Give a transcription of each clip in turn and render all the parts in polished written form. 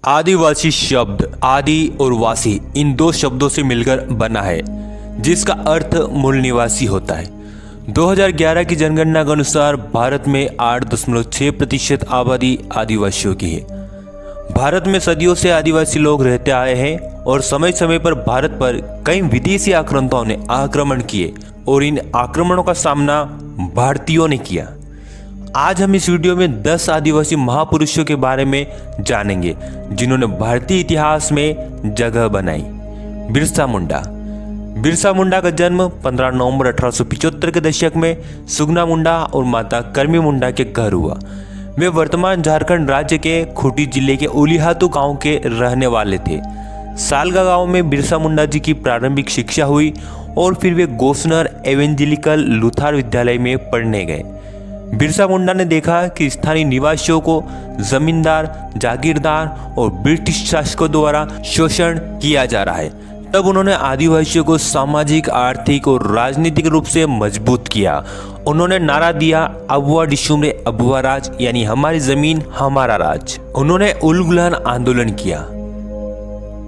आदिवासी शब्द आदि और वासी इन दो शब्दों से मिलकर बना है, जिसका अर्थ मूल निवासी होता है। 2011 की जनगणना के अनुसार भारत में 8.6% आबादी आदिवासियों की है। भारत में सदियों से आदिवासी लोग रहते आए हैं और समय समय पर भारत पर कई विदेशी आक्रांताओं ने आक्रमण किए और इन आक्रमणों का सामना भारतीयों ने किया। आज हम इस वीडियो में 10 आदिवासी महापुरुषों के बारे में जानेंगे जिन्होंने भारतीय इतिहास में जगह बनाई। बिरसा मुंडा। बिरसा मुंडा का जन्म 15 नवंबर 1875 के दशक में सुगना मुंडा और माता कर्मी मुंडा के घर हुआ। वे वर्तमान झारखंड राज्य के खूंटी जिले के उलिहातू गांव के रहने वाले थे। सालगा गांव में बिरसा मुंडा जी की प्रारंभिक शिक्षा हुई और फिर वे गोसनर एवेंजेलिकल लुथार विद्यालय में पढ़ने गए। बिरसा मुंडा ने देखा कि स्थानीय निवासियों को जमींदार, जागीरदार और ब्रिटिश शासकों द्वारा शोषण किया जा रहा है। तब उन्होंने आदिवासियों को सामाजिक, आर्थिक और राजनीतिक रूप से मजबूत किया। उन्होंने नारा दिया, अबुआ डिशुमरे अबुआ राज, यानी हमारी जमीन हमारा राज। उन्होंने उलगुलान आंदोलन किया।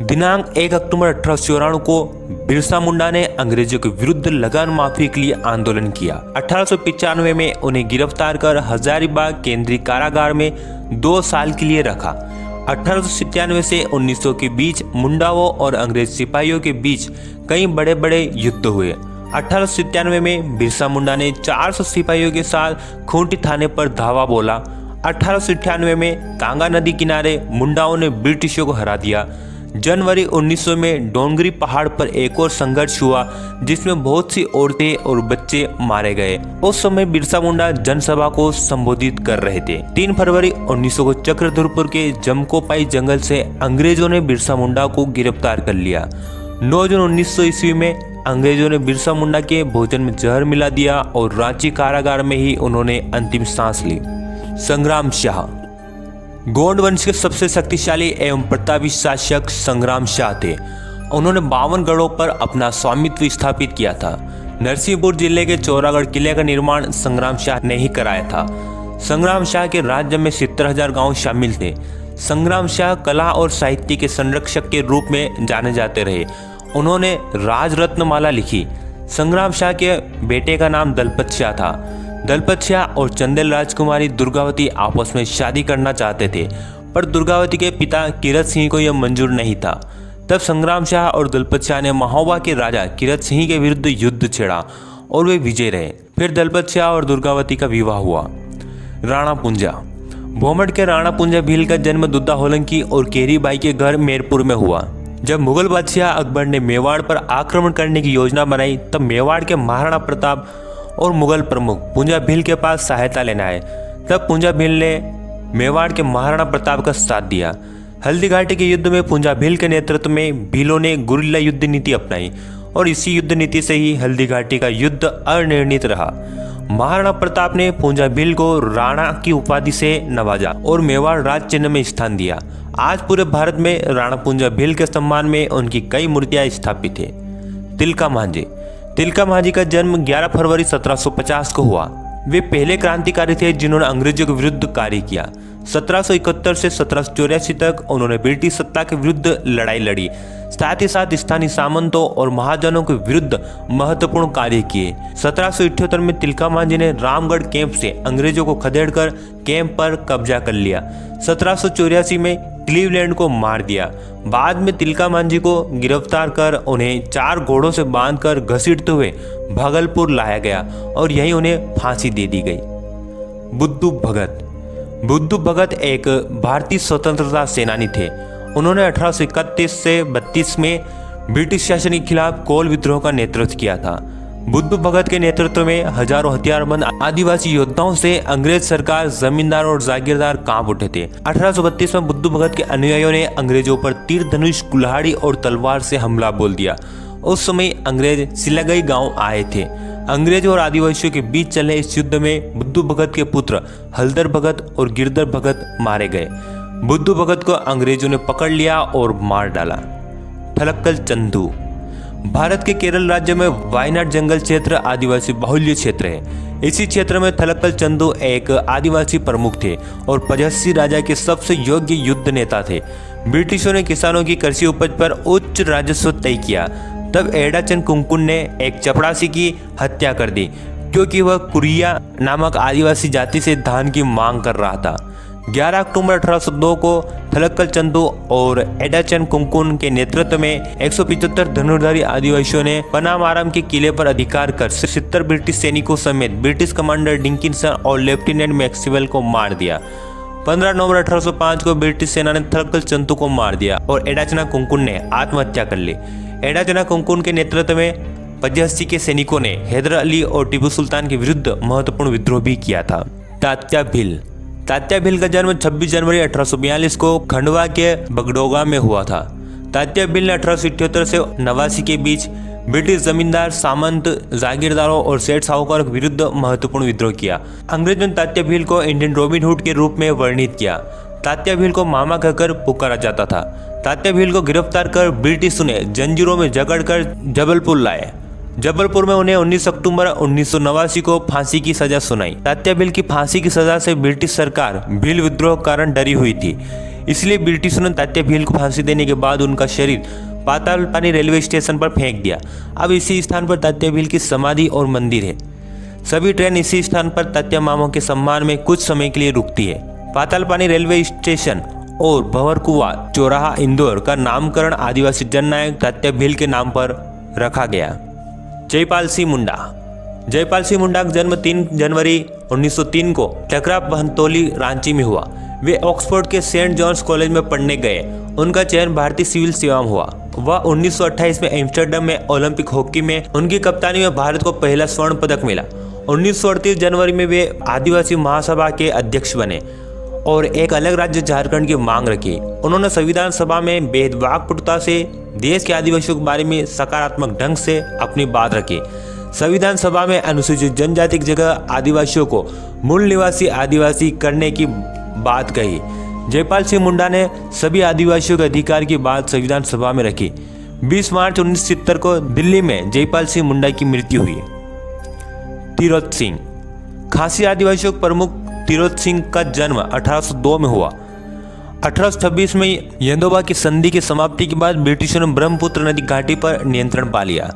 दिनांक 1 अक्टूबर 1894 को बिरसा मुंडा ने अंग्रेजों के विरुद्ध लगान माफी के लिए आंदोलन किया। 1895 में उन्हें गिरफ्तार कर हजारीबाग केंद्रीय कारागार में 2 साल के लिए रखा। 1897 से 1900 के बीच मुंडाओं और अंग्रेज सिपाहियों के बीच कई बड़े बड़े युद्ध हुए। 1897 में बिरसा मुंडा ने 400 सिपाहियों के साथ खूंटी थाने पर धावा बोला। 1898 में कांगा नदी किनारे मुंडाओं ने ब्रिटिशों को हरा दिया। जनवरी 1900 में डोंगरी पहाड़ पर एक और संघर्ष हुआ जिसमें बहुत सी औरतें और बच्चे मारे गए। उस समय बिरसा मुंडा जनसभा को संबोधित कर रहे थे। 3 फरवरी 1900 को चक्रधरपुर के जमकोपाई जंगल से अंग्रेजों ने बिरसा मुंडा को गिरफ्तार कर लिया। 9 जून 1900 ईस्वी में अंग्रेजों ने बिरसा मुंडा के भोजन में जहर मिला दिया और रांची कारागार में ही उन्होंने अंतिम सांस ली। संग्राम शाह। गोंड वंश के सबसे शक्तिशाली एवं प्रतापी शासक संग्राम शाह थे। उन्होंने 52 गढ़ों पर अपना स्वामित्व स्थापित किया था। नरसिंहपुर जिले के चौरागढ़ किले का निर्माण संग्राम शाह ने ही कराया था। संग्राम शाह के राज्य में 70,000 गांव शामिल थे। संग्राम शाह कला और साहित्य के संरक्षक के रूप में जाने जाते रहे। उन्होंने राजरत्नमाला लिखी। संग्राम शाह के बेटे का नाम दलपत शाह था। दलपत शाह और चंदेल राजकुमारी दुर्गावती आपस में शादी करना चाहते थे, पर दुर्गावती के पिता कीरत सिंह को यह मंजूर नहीं था। तब संग्राम शाह और दलपत शाह ने महोबा के राजा कीरत सिंह के विरुद्ध युद्ध छेड़ा और वे विजय रहे। फिर दलपत शाह और दुर्गावती का विवाह हुआ। राणा पुंजा। भोमड़ के राणा पुंजा भील का जन्म दुद्दा होलंकी और केरी बाई के घर मेरपुर में हुआ। जब मुगल बादशाह अकबर ने मेवाड़ पर आक्रमण करने की योजना बनाई, तब मेवाड़ के महाराणा प्रताप और मुगल प्रमुख पुंजा भील के पास सहायता लेना आए। तब पुंजा भील ने मेवाड़ के महाराणा प्रताप का साथ दिया। हल्दी घाटी के युद्ध में पुंजा भील के नेतृत्व में भीलों ने गुरिल्ला युद्ध नीति अपनाई और इसी युद्ध नीति से ही हल्दी घाटी का युद्ध अनिर्णित रहा। महाराणा प्रताप ने पुंजा भील को राणा की उपाधि से नवाजा और मेवाड़ राज चिन्ह में स्थान दिया। आज पूरे भारत में राणा पुंजा भील के सम्मान में उनकी कई मूर्तियां स्थापित है। तिलका मांझी। तिलका मांझी का जन्म 11 फरवरी 1750 को हुआ। वे पहले क्रांतिकारी थे जिन्होंने अंग्रेजों के विरुद्ध कार्य किया। 1771 से 1784 तक उन्होंने ब्रिटिश सत्ता के विरुद्ध लड़ाई लड़ी। साथ ही साथ स्थानीय सामंतों और महाजनों के विरुद्ध महत्वपूर्ण कार्य किए। 1778 में तिलका मांझी ने रामगढ़ कैंप से अंग्रेजों को खदेड़कर कैंप पर कब्जा कर लिया। 1784 में क्लीवलैंड को मार दिया। बाद में तिलका मांझी को गिरफ्तार कर उन्हें 4 घोड़ों से बांधकर घसीटते हुए भागलपुर लाया गया और यहीं उन्हें फांसी दे दी गई। बुद्धू भगत। बुद्धू भगत एक भारतीय स्वतंत्रता सेनानी थे। उन्होंने 1831 से 32 में ब्रिटिश शासन के खिलाफ कोल विद्रोह का नेतृत्व किया था। बुद्धू भगत के नेतृत्व में हजारों हथियारबंद आदिवासी योद्धाओं से अंग्रेज सरकार, जमींदार और जागीरदार कांप उठे थे। 1832 में बुद्धू भगत के अनुयायियों ने अंग्रेजों पर तीर धनुष, कुल्हाड़ी और तलवार से हमला बोल दिया। उस समय अंग्रेज सिलागई गांव आए थे। अंग्रेजों और आदिवासियों के बीच चले इस युद्ध में बुद्धू भगत के पुत्र हलदर भगत और गिरधर भगत मारे गए। बुद्धू भगत को अंग्रेजों ने पकड़ लिया और मार डाला। थलक्कल चंदू। भारत के केरल राज्य में वायनाड जंगल क्षेत्र आदिवासी बाहुल्य क्षेत्र है। इसी क्षेत्र में थलक्कल चंदू एक आदिवासी प्रमुख थे और पजस्सी राजा के सबसे योग्य युद्ध नेता थे। ब्रिटिशों ने किसानों की कृषि उपज पर उच्च राजस्व तय किया। तब एडाचन कुंकुन ने एक चपरासी की हत्या कर दी क्योंकि वह कुरिया नामक आदिवासी जाति से धान की मांग कर रहा था। 11 अक्टूबर 1802 को थलक्कल चंदू और एडाचन कुंकुन के नेतृत्व में 175 धनुर्धारी आदिवासियों ने पनामाराम के किले पर अधिकार कर 70 ब्रिटिश सैनिकों समेत ब्रिटिश कमांडर डिकिंसन और लेफ्टिनेंट मैक्सवेल को मार दिया। 15 नवंबर 1805 को ब्रिटिश सेना ने थलक्कल चंदू को मार दिया और एडाचना कुंकुन ने आत्महत्या कर ली। एडाचना कुंकुन के नेतृत्व में पजस्सी के सैनिकों ने हैदर अली और टीपू सुल्तान के विरुद्ध महत्वपूर्ण विद्रोह भी किया था। तात्या भील का जन्म 26 जनवरी 1842 को खंडवा के बगडोगा में हुआ था। तात्या भील ने 1878 से 89 के बीच ब्रिटिश जमींदार, सामंत, जागीरदारों और सेठ साहूकारों के विरुद्ध महत्वपूर्ण विद्रोह किया। अंग्रेजों ने तात्या भील को इंडियन रॉबिन हुड के रूप में वर्णित किया। तात्या भील को मामा कहकर पुकारा जाता था। तात्या भील को गिरफ्तार कर ब्रिटिशों ने जंजीरों में जकड़कर जबलपुर लाए। जबलपुर में उन्हें 19 अक्टूबर 1989 को फांसी की सजा सुनाई। तात्या भील की फांसी की सजा से ब्रिटिश सरकार भील विद्रोह के कारण डरी हुई थी, इसलिए ब्रिटिशों ने तात्या भील को फांसी देने के बाद उनका शरीर पातालपानी रेलवे स्टेशन पर फेंक दिया। अब इसी स्थान पर तात्या भील की समाधि और मंदिर है। सभी ट्रेन इसी स्थान पर तात्या मामा के सम्मान में कुछ समय के लिए रुकती है। पातालपानी रेलवे स्टेशन और भंवरकुआ चौराहा इंदौर का नामकरण आदिवासी जननायक तात्या भील के नाम पर रखा गया। जयपाल सिंह मुंडा का जन्म 3 जनवरी 1903 को टकरा बहनतौली रांची में हुआ। वे ऑक्सफोर्ड के सेंट जॉन्स कॉलेज में पढ़ने गए। उनका चयन भारतीय सिविल सेवा में हुआ। वह 1928 में एम्स्टर्डम में ओलंपिक हॉकी में उनकी कप्तानी में भारत को पहला स्वर्ण पदक मिला। 1938 जनवरी में वे आदिवासी महासभा के अध्यक्ष बने और एक अलग राज्य झारखंड की मांग रखी। उन्होंने संविधान सभा में भेदभावपूर्णता से देश के आदिवासियों के बारे में सकारात्मक ढंग से अपनी बात रखी। संविधान सभा में अनुसूचित जनजाति की जगह आदिवासियों को मूल निवासी आदिवासी करने की बात कही। जयपाल सिंह मुंडा ने सभी आदिवासियों के अधिकार की बात संविधान सभा में रखी। 20 मार्च 1970 को दिल्ली में जयपाल सिंह मुंडा की मृत्यु हुई। तिरोत सिंह खासी आदिवासियों के प्रमुख तिरोत सिंह का जन्म 1802 में हुआ। 1826 में येंदोबा की संधि की समाप्ति के बाद ब्रिटिशों ने ब्रह्मपुत्र नदी घाटी पर नियंत्रण पा लिया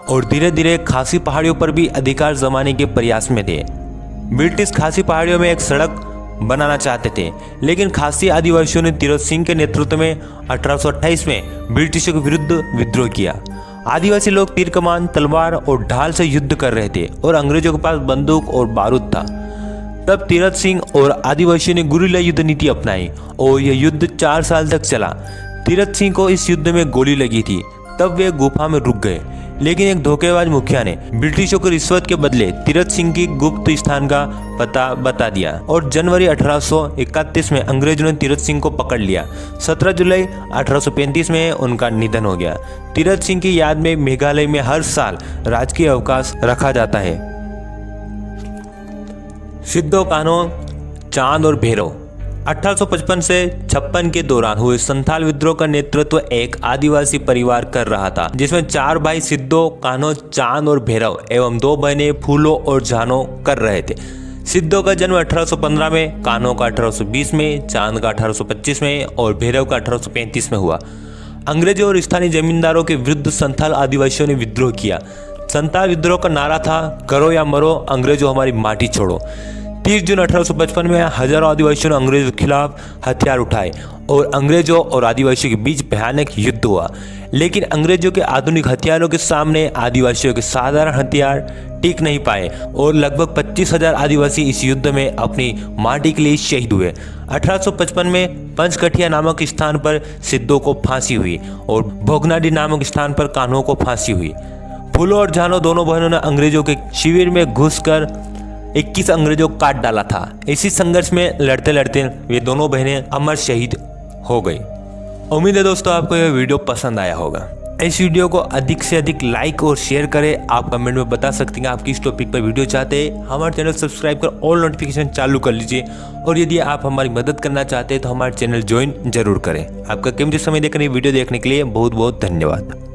और धीरे धीरे खासी पहाड़ियों पर भी अधिकार जमाने के प्रयास में थे। ब्रिटिश खासी पहाड़ियों में एक सड़क बनाना चाहते थे, लेकिन खासी आदिवासियों ने तिरोत सिंह के नेतृत्व में 1828 में ब्रिटिशों के विरुद्ध विद्रोह किया। आदिवासी लोग तीर कमान, तलवार और ढाल से युद्ध कर रहे थे और अंग्रेजों के पास बंदूक और बारूद था। तब तिरोत सिंह और आदिवासियों ने गुरिल्ला युद्ध नीति अपनाई और यह युद्ध 4 साल तक चला। तिरोत सिंह को इस युद्ध में गोली लगी थी। तब वे गुफा में रुक गए, लेकिन एक धोखेबाज मुखिया ने ब्रिटिशों को रिश्वत के बदले तिरोत सिंह की गुप्त स्थान का पता बता दिया और जनवरी 1831 में अंग्रेजों ने तिरोत सिंह को पकड़ लिया। 17 जुलाई 1835 में उनका निधन हो गया। तिरोत सिंह की याद में मेघालय में हर साल राजकीय अवकाश रखा जाता है। सिद्धो कान्हो, चांद और भैरव 1855 से 56 के दौरान हुए संथाल विद्रोह का नेतृत्व एक आदिवासी परिवार कर रहा था, जिसमें 4 भाई सिद्धो, कान्हो, चांद और भैरव एवं 2 बहनें फूलो और जानो कर रहे थे। सिद्धो का जन्म 1815 में, कान्हो का 1820 में, चांद का 1825 में और भैरव का 1835 में हुआ। अंग्रेजों और स्थानीय जमींदारों के विरुद्ध संथाल आदिवासियों ने विद्रोह किया। संथाल विद्रोह का नारा था, करो या मरो, अंग्रेजों हमारी माटी छोड़ो। 30 जून 1855 में हजारों आदिवासियों ने अंग्रेजों के खिलाफ हथियार उठाए और अंग्रेजों और आदिवासियों के बीच भयानक युद्ध हुआ। लेकिन अंग्रेजों के आधुनिक हथियारों के सामने आदिवासियों के साधारण हथियार टिक नहीं पाए और लगभग 25,000 आदिवासी इस युद्ध में अपनी माटी के लिए शहीद हुए। 1855 में पंचकठिया नामक स्थान पर सिद्धो को फांसी हुई और भोगनाडी नामक स्थान पर कान्हो को फांसी हुई। फूलो और जानो दोनों बहनों ने अंग्रेजों के शिविर में घुसकर 21 अंग्रेजों को काट डाला था। इसी संघर्ष में लड़ते लड़ते वे दोनों बहनें अमर शहीद हो गई। उम्मीद है दोस्तों आपको यह वीडियो पसंद आया होगा। इस वीडियो को अधिक से अधिक लाइक और शेयर करें। आप कमेंट में बता सकते हैं आप किस टॉपिक पर वीडियो चाहते हैं। हमारे चैनल सब्सक्राइब कर ऑल नोटिफिकेशन चालू कर लीजिए और यदि आप हमारी मदद करना चाहते हैं तो हमारे चैनल ज्वाइन जरूर करें। आपका कीमती समय देकर वीडियो देखने के लिए बहुत बहुत धन्यवाद।